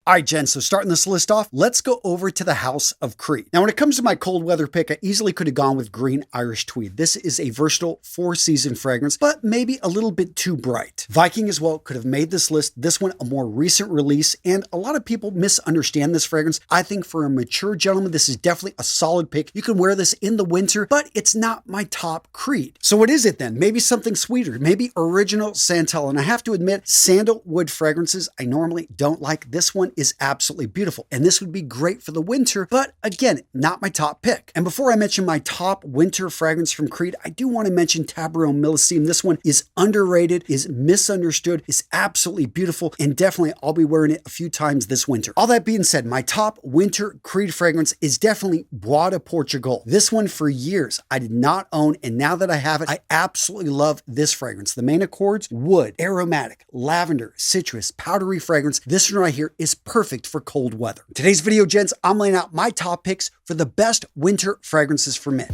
All right, Jen, so starting this list off, let's go over to the House of Creed. Now, when it comes to my cold weather pick, I easily could have gone with Green Irish Tweed. This is a versatile 4-season fragrance, but maybe a little bit too bright. Viking as well could have made this list. This one, a more recent release, and a lot of people misunderstand this fragrance. I think for a mature gentleman, this is definitely a solid pick. You can wear this in the winter, but it's not my top Creed. So what is it then? Maybe something sweeter, maybe original Centeno. And I have to admit, sandalwood fragrances, I normally don't like. This one is absolutely beautiful, and this would be great for the winter, but again, not my top pick. And before I mention my top winter fragrance from Creed, I do want to mention Tabaron Millésime. This one is underrated, is misunderstood, is absolutely beautiful, and definitely I'll be wearing it a few times this winter. All that being said, my top winter Creed fragrance is definitely Bois de Portugal. This one for years I did not own, and now that I have it, I absolutely love this fragrance. The main accords, wood, aromatic, lavender, citrus, powdery fragrance. This one right here is perfect for cold weather. In today's video, gents, I'm laying out my top picks for the best winter fragrances for men.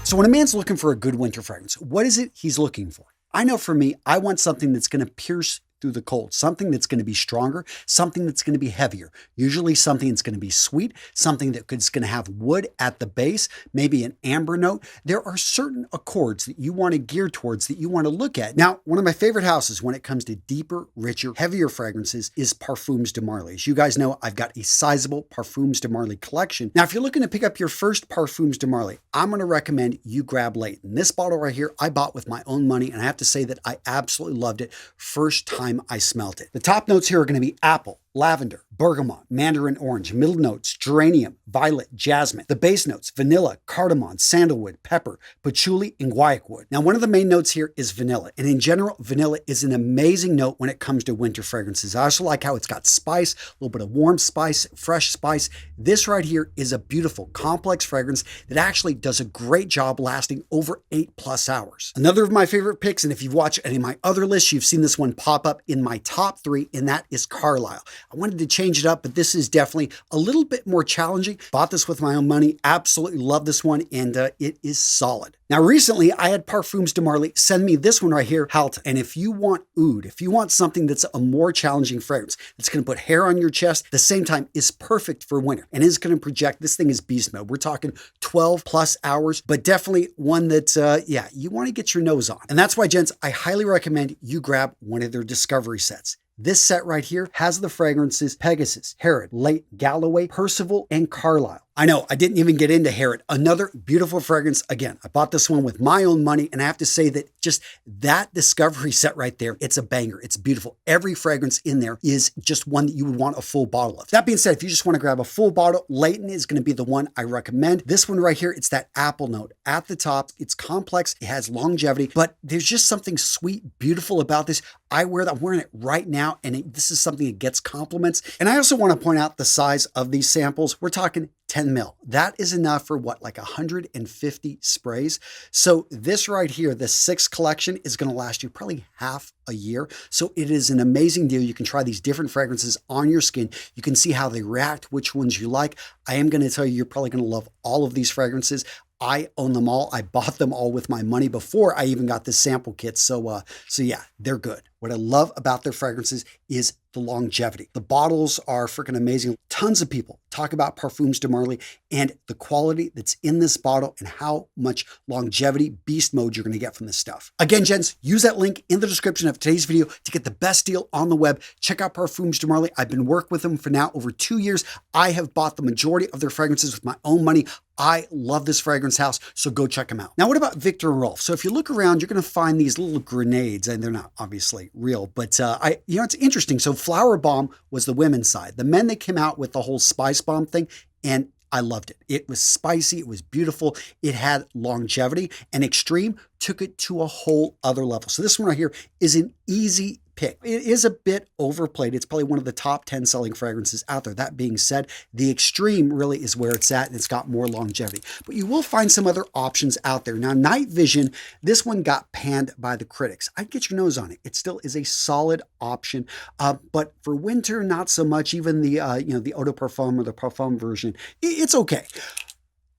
So when a man's looking for a good winter fragrance, what is it he's looking for? I know for me, I want something that's going to pierce through the cold, something that's going to be stronger, something that's going to be heavier, usually something that's going to be sweet, something that's going to have wood at the base, maybe an amber note. There are certain accords that you want to gear towards, that you want to look at. Now, one of my favorite houses when it comes to deeper, richer, heavier fragrances is Parfums de Marly. As you guys know, I've got a sizable Parfums de Marly collection. Now, if you're looking to pick up your first Parfums de Marly, I'm going to recommend you grab Leighton. This bottle right here, I bought with my own money, and I have to say that I absolutely loved it first time I smelt it. The top notes here are going to be apple, lavender, bergamot, mandarin orange. Middle notes, geranium, violet, jasmine. The base notes, vanilla, cardamom, sandalwood, pepper, patchouli, and guaiac wood. Now, one of the main notes here is vanilla. And in general, vanilla is an amazing note when it comes to winter fragrances. I also like how it's got spice, a little bit of warm spice, fresh spice. This right here is a beautiful, complex fragrance that actually does a great job lasting over 8+ hours. Another of my favorite picks, and if you've watched any of my other lists, you've seen this one pop up in my top 3, and that is Carlisle. I wanted to change it up, but this is definitely a little bit more challenging. Bought this with my own money. Absolutely love this one, and it is solid. Now, recently, I had Parfums de Marly send me this one right here, Halt. And if you want oud, if you want something that's a more challenging fragrance, that's going to put hair on your chest, at the same time is perfect for winter and is going to project, this thing is beast mode. We're talking 12+ hours, but definitely one that, yeah, you want to get your nose on. And that's why, gents, I highly recommend you grab one of their discovery sets. This set right here has the fragrances Pegasus, Herod, Late Galloway, Percival, and Carlisle. I know, I didn't even get into Herod. Another beautiful fragrance. Again, I bought this one with my own money, and I have to say that just that discovery set right there, it's a banger. It's beautiful. Every fragrance in there is just one that you would want a full bottle of. That being said, if you just want to grab a full bottle, Leighton is going to be the one I recommend. This one right here, it's that apple note at the top. It's complex. It has longevity, but there's just something sweet, beautiful about this. I'm wearing it right now, and this is something that gets compliments. And I also want to point out the size of these samples. We're talking 10 mil. That is enough for what, like 150 sprays. So this right here, the 6 collection is going to last you probably half a year. So it is an amazing deal. You can try these different fragrances on your skin. You can see how they react, which ones you like. I am going to tell you, you're probably going to love all of these fragrances. I own them all. I bought them all with my money before I even got this sample kit. So yeah, they're good. What I love about their fragrances is the longevity. The bottles are freaking amazing. Tons of people talk about Parfums de Marly and the quality that's in this bottle and how much longevity, beast mode you're going to get from this stuff. Again, gents, use that link in the description of today's video to get the best deal on the web. Check out Parfums de Marly. I've been working with them for now over 2 years. I have bought the majority of their fragrances with my own money. I love this fragrance house, so go check them out. Now, what about Viktor and Rolf? So if you look around, you're going to find these little grenades, and they're not obviously real, but it's interesting. So Flower Bomb was the women's side. The men, they came out with the whole Spice Bomb thing, and I loved it. It was spicy. It was beautiful. It had longevity, and Extreme took it to a whole other level. So this one right here is an easy pick. It is a bit overplayed. It's probably one of the top 10 selling fragrances out there. That being said, the Extreme really is where it's at, and it's got more longevity. But you will find some other options out there. Now, Night Vision, this one got panned by the critics. I'd get your nose on it. It still is a solid option, but for winter, not so much. Even the the Eau de Parfum or the Parfum version, it's okay.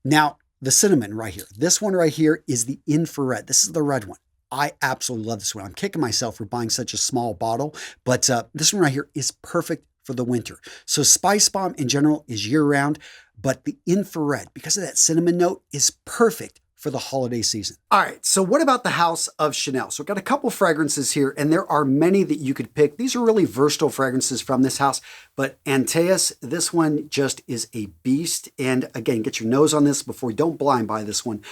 Now, the cinnamon right here. This one right here is the infrared. This is the red one. I absolutely love this one. I'm kicking myself for buying such a small bottle, but this one right here is perfect for the winter. So Spice Bomb in general is year round, but the infrared, because of that cinnamon note, is perfect for the holiday season. All right, so what about the House of Chanel? So we've got a couple fragrances here, and there are many that you could pick. These are really versatile fragrances from this house, but Antaeus, this one just is a beast. And again, get your nose on this before you don't blind buy this one.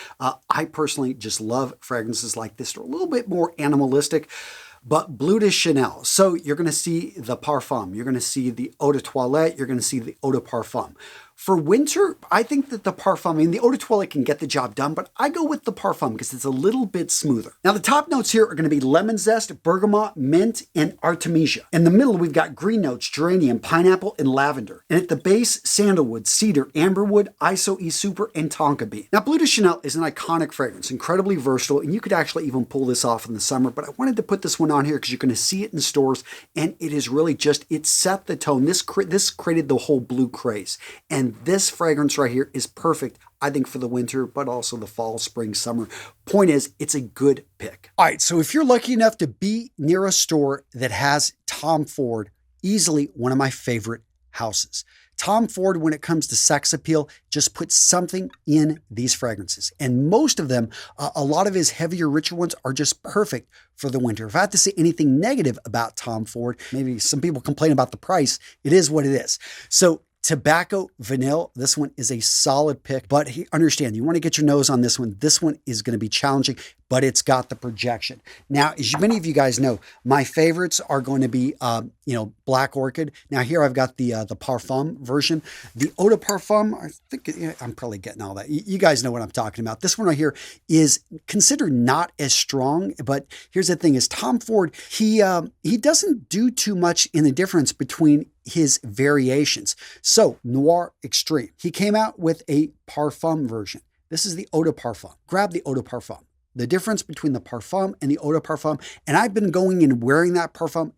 I personally just love fragrances like this. They're a little bit more animalistic, but Bleu de Chanel. So you're going to see the Parfum. You're going to see the Eau de Toilette. You're going to see the Eau de Parfum. For winter, I think that the Parfum, I mean, the Eau de Toilette can get the job done, but I go with the Parfum because it's a little bit smoother. Now, the top notes here are going to be lemon zest, bergamot, mint, and artemisia. In the middle, we've got green notes, geranium, pineapple, and lavender. And at the base, sandalwood, cedar, amberwood, iso e super, and tonka bean. Now, Bleu de Chanel is an iconic fragrance, incredibly versatile, and you could actually even pull this off in the summer, but I wanted to put this one on here because you're going to see it in stores, and it is really just, it set the tone. This created the whole blue craze. And this fragrance right here is perfect, I think, for the winter, but also the fall, spring, summer. Point is, it's a good pick. All right, so if you're lucky enough to be near a store that has Tom Ford, easily one of my favorite houses. Tom Ford, when it comes to sex appeal, just puts something in these fragrances. And most of them, a lot of his heavier, richer ones are just perfect for the winter. If I have to say anything negative about Tom Ford, maybe some people complain about the price, it is what it is. So Tobacco Vanille, this one is a solid pick, but understand, you want to get your nose on this one. This one is going to be challenging, but it's got the projection. Now, as many of you guys know, my favorites are going to be, Black Orchid. Now here I've got the Parfum version. The Eau de Parfum, I think I'm probably getting all that. You guys know what I'm talking about. This one right here is considered not as strong, but here's the thing is Tom Ford, he doesn't do too much in the difference between his variations. So Noir Extreme, he came out with a Parfum version. This is the Eau de Parfum. Grab the Eau de Parfum. The difference between the Parfum and the Eau de Parfum, and I've been going and wearing that Parfum,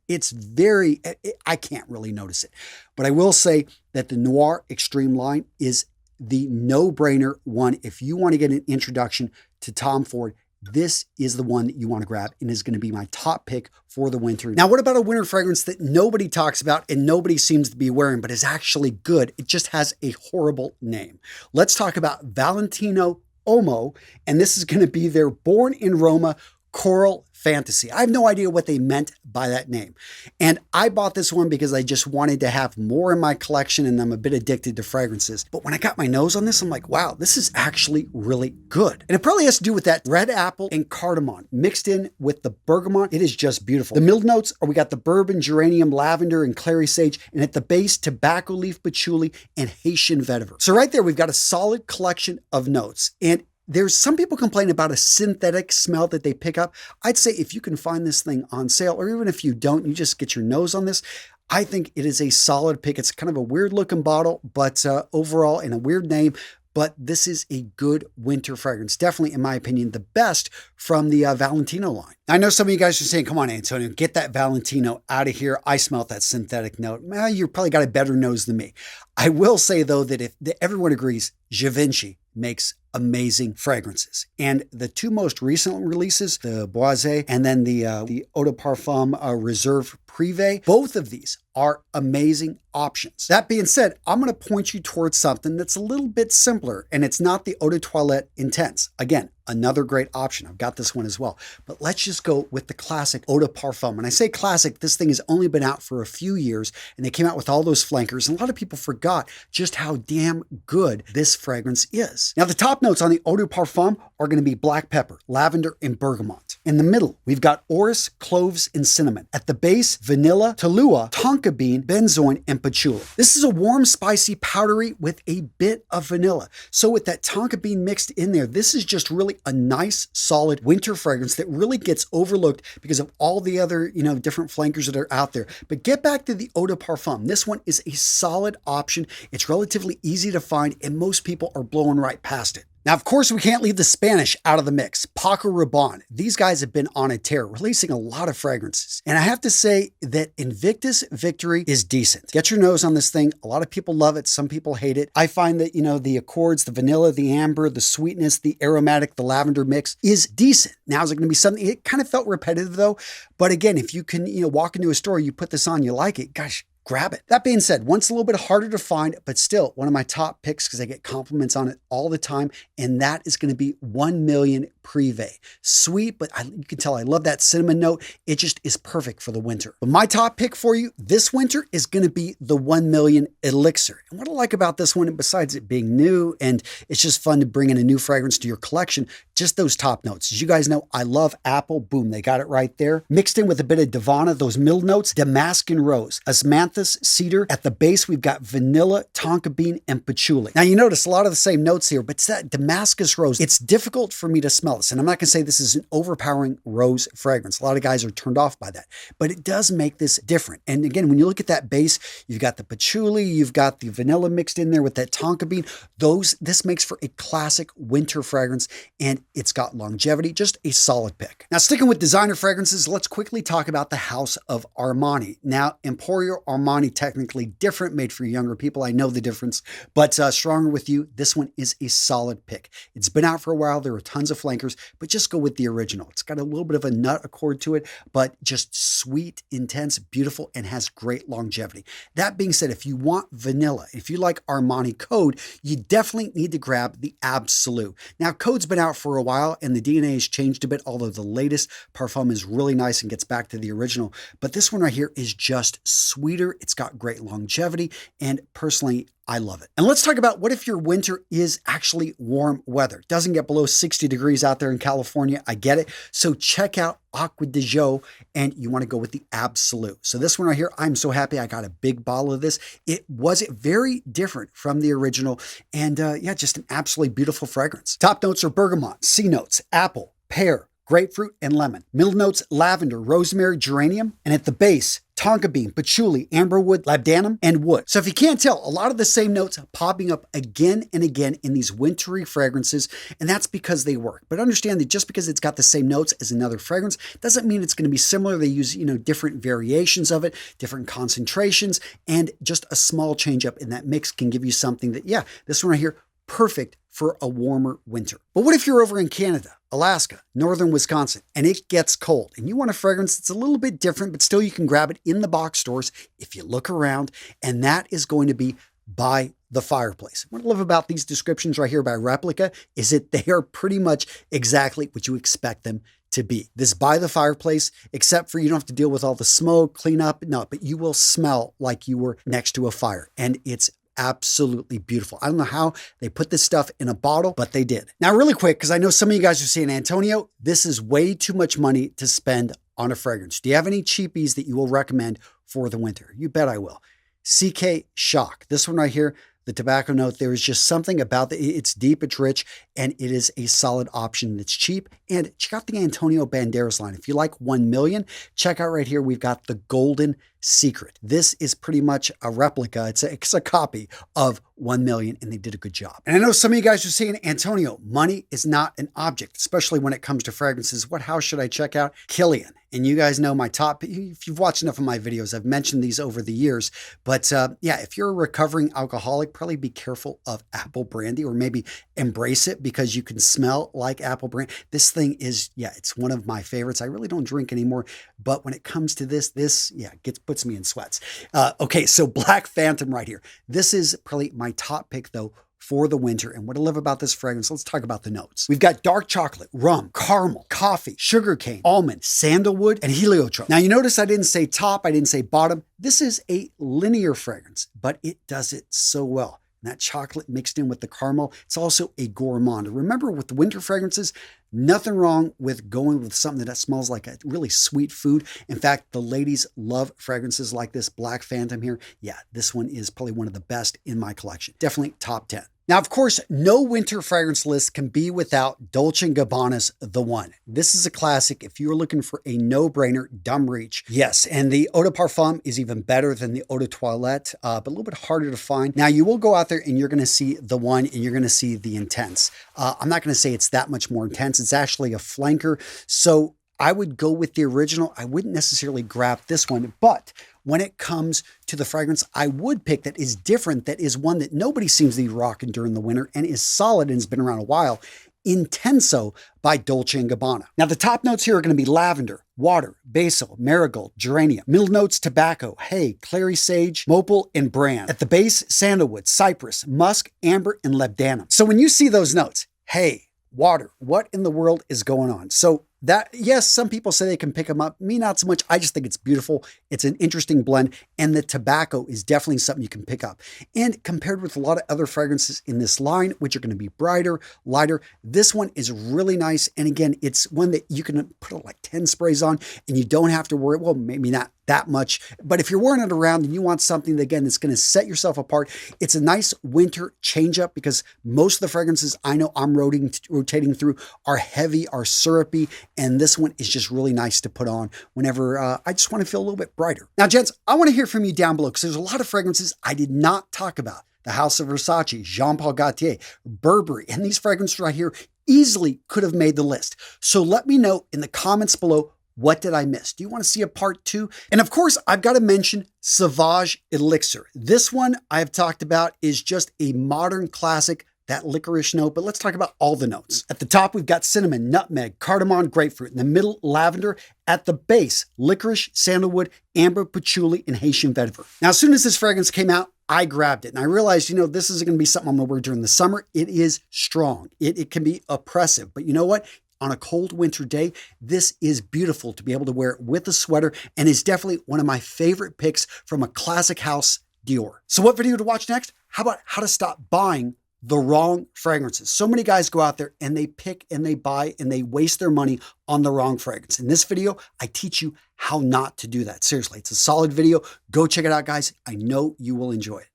I can't really notice it. But I will say that the Noir Extreme line is the no-brainer one. If you want to get an introduction to Tom Ford, this is the one that you want to grab and is going to be my top pick for the winter. Now, what about a winter fragrance that nobody talks about and nobody seems to be wearing, but is actually good? It just has a horrible name. Let's talk about Valentino Uomo, and this is going to be their Born in Roma Coral Fantasy. I have no idea what they meant by that name. And I bought this one because I just wanted to have more in my collection, and I'm a bit addicted to fragrances. But when I got my nose on this, I'm like, wow, this is actually really good. And it probably has to do with that red apple and cardamom mixed in with the bergamot. It is just beautiful. The middle notes are, we got the bourbon, geranium, lavender, and clary sage. And at the base, tobacco leaf patchouli and Haitian vetiver. So right there, we've got a solid collection of notes. And there's some people complain about a synthetic smell that they pick up. I'd say if you can find this thing on sale, or even if you don't, you just get your nose on this. I think it is a solid pick. It's kind of a weird looking bottle, but overall, and a weird name, but this is a good winter fragrance. Definitely, in my opinion, the best from the Valentino line. I know some of you guys are saying, come on, Antonio, get that Valentino out of here. I smell that synthetic note. Well, you probably got a better nose than me. I will say, though, that if everyone agrees, Givenchy makes amazing fragrances. And the two most recent releases, the Boise and then the Eau de Parfum Reserve Privé, both of these are amazing options. That being said, I'm going to point you towards something that's a little bit simpler, and it's not the Eau de Toilette Intense. Again, another great option. I've got this one as well. But let's just go with the classic Eau de Parfum. When I say classic, this thing has only been out for a few years, and they came out with all those flankers, and a lot of people forgot just how damn good this fragrance is. Now, the top notes on the Eau de Parfum are going to be black pepper, lavender, and bergamot. In the middle, we've got orris, cloves, and cinnamon. At the base, vanilla, talua, tonka bean, benzoin, and patchouli. This is a warm, spicy, powdery with a bit of vanilla. So with that tonka bean mixed in there, this is just really a nice, solid winter fragrance that really gets overlooked because of all the other, different flankers that are out there. But get back to the Eau de Parfum. This one is a solid option. It's relatively easy to find, and most people are blowing right past it. Now, of course, we can't leave the Spanish out of the mix. Paco Rabanne. These guys have been on a tear, releasing a lot of fragrances. And I have to say that Invictus Victory is decent. Get your nose on this thing. A lot of people love it. Some people hate it. I find that, the accords, the vanilla, the amber, the sweetness, the aromatic, the lavender mix is decent. Now, is it going to be something? It kind of felt repetitive though. But again, if you can, walk into a store, you put this on, you like it, gosh, grab it. That being said, one's a little bit harder to find, but still one of my top picks because I get compliments on it all the time. And that is going to be 1 Million Privé. Sweet, but you can tell I love that cinnamon note. It just is perfect for the winter. But my top pick for you this winter is going to be the 1 Million Elixir. And what I like about this one, besides it being new and it's just fun to bring in a new fragrance to your collection, just those top notes. As you guys know, I love apple. Boom, they got it right there. Mixed in with a bit of Divana, those middle notes, Damascus rose, Osmanthus, cedar. At the base, we've got vanilla, tonka bean, and patchouli. Now, you notice a lot of the same notes here, but it's that Damascus rose. It's difficult for me to smell this, and I'm not going to say this is an overpowering rose fragrance. A lot of guys are turned off by that, but it does make this different. And again, when you look at that base, you've got the patchouli, you've got the vanilla mixed in there with that tonka bean. This makes for a classic winter fragrance, and it's got longevity, just a solid pick. Now, sticking with designer fragrances, let's quickly talk about the House of Armani. Now, Emporio Armani, technically different, made for younger people. I know the difference, but stronger with you. This one is a solid pick. It's been out for a while. There are tons of flankers, but just go with the original. It's got a little bit of a nut accord to it, but just sweet, intense, beautiful, and has great longevity. That being said, if you want vanilla, if you like Armani Code, you definitely need to grab the Absolute. Now, Code's been out for a while and the DNA has changed a bit, although the latest parfum is really nice and gets back to the original. But this one right here is just sweeter. It's got great longevity, and personally, I love it. And let's talk about what if your winter is actually warm weather. It doesn't get below 60 degrees out there in California. I get it. So check out Acqua di Gio, and you want to go with the Absolute. So this one right here, I'm so happy I got a big bottle of this. It was very different from the original, and just an absolutely beautiful fragrance. Top notes are bergamot, C notes, apple, pear, grapefruit, and lemon. Middle notes, lavender, rosemary, geranium. And at the base, tonka bean, patchouli, amberwood, labdanum, and wood. So if you can't tell, a lot of the same notes popping up again and again in these wintry fragrances, and that's because they work. But understand that just because it's got the same notes as another fragrance doesn't mean it's going to be similar. They use, different variations of it, different concentrations, and just a small change up in that mix can give you something that, this one right here, perfect for a warmer winter. But what if you're over in Canada, Alaska, northern Wisconsin, and it gets cold and you want a fragrance that's a little bit different, but still you can grab it in the box stores if you look around, and that is going to be By the Fireplace. What I love about these descriptions right here by Replica is that they are pretty much exactly what you expect them to be. This By the Fireplace, except for you don't have to deal with all the smoke, clean up, no, but you will smell like you were next to a fire, and it's absolutely beautiful. I don't know how they put this stuff in a bottle, but they did. Now, really quick, because I know some of you guys are saying, Antonio, this is way too much money to spend on a fragrance. Do you have any cheapies that you will recommend for the winter? You bet I will. CK Shock. This one right here, the tobacco note, there is just something about it's deep, it's rich, and it is a solid option that's cheap. And check out the Antonio Banderas line. If you like 1 million, check out right here, we've got the Golden Secret. This is pretty much a replica. It's a copy of 1 million, and they did a good job. And I know some of you guys are saying, Antonio, money is not an object, especially when it comes to fragrances. What house should I check out? Kilian. And you guys know my top, if you've watched enough of my videos, I've mentioned these over the years. But if you're a recovering alcoholic, probably be careful of apple brandy, or maybe embrace it because you can smell like apple brandy. This thing is, it's one of my favorites. I really don't drink anymore, but when it comes to this puts me in sweats. Okay, so Black Phantom right here. This is probably my top pick though for the winter. And what I love about this fragrance, let's talk about the notes. We've got dark chocolate, rum, caramel, coffee, sugarcane, almond, sandalwood, and heliotrope. Now you notice I didn't say top, I didn't say bottom. This is a linear fragrance, but it does it so well. And that chocolate mixed in with the caramel, it's also a gourmand. Remember, with the winter fragrances, nothing wrong with going with something that smells like a really sweet food. In fact, the ladies love fragrances like this Black Phantom here. Yeah, this one is probably one of the best in my collection. Definitely top 10. Now, of course, no winter fragrance list can be without Dolce & Gabbana's The One. This is a classic if you're looking for a no-brainer, dumb reach. Yes, and the Eau de Parfum is even better than the Eau de Toilette, but a little bit harder to find. Now, you will go out there and you're going to see The One and you're going to see the Intense. I'm not going to say it's that much more intense. It's actually a flanker. So I would go with the original. I wouldn't necessarily grab this one, but when it comes to the fragrance I would pick that is different, that is one that nobody seems to be rocking during the winter and is solid and has been around a while, Intenso by Dolce & Gabbana. Now, the top notes here are going to be lavender, water, basil, marigold, geranium. Middle notes, tobacco, hay, clary sage, maple, and bran. At the base, sandalwood, cypress, musk, amber, and labdanum. So when you see those notes, hay, water, what in the world is going on? So that, yes, some people say they can pick them up. Me, not so much. I just think it's beautiful. It's an interesting blend. And the tobacco is definitely something you can pick up. And compared with a lot of other fragrances in this line, which are going to be brighter, lighter, this one is really nice. And again, it's one that you can put like 10 sprays on and you don't have to worry. Well, maybe not that much, but if you're wearing it around and you want something that, again, that's going to set yourself apart, it's a nice winter change up because most of the fragrances I know I'm rotating through are heavy, are syrupy, and this one is just really nice to put on whenever I just want to feel a little bit brighter. Now, gents, I want to hear from you down below because there's a lot of fragrances I did not talk about. The House of Versace, Jean Paul Gaultier, Burberry, and these fragrances right here easily could have made the list. So let me know in the comments below, what did I miss? Do you want to see a part 2? And of course, I've got to mention Sauvage Elixir. This one I've talked about is just a modern classic, that licorice note, but let's talk about all the notes. At the top, we've got cinnamon, nutmeg, cardamom, grapefruit. In the middle, lavender. At the base, licorice, sandalwood, amber, patchouli, and Haitian vetiver. Now, as soon as this fragrance came out, I grabbed it and I realized, this is going to be something I'm going to wear during the summer. It is strong. It can be oppressive, but you know what? On a cold winter day, this is beautiful to be able to wear it with a sweater and is definitely one of my favorite picks from a classic house, Dior. So what video to watch next? How about how to stop buying the wrong fragrances? So many guys go out there and they pick and they buy and they waste their money on the wrong fragrance. In this video, I teach you how not to do that. Seriously, it's a solid video. Go check it out, guys. I know you will enjoy it.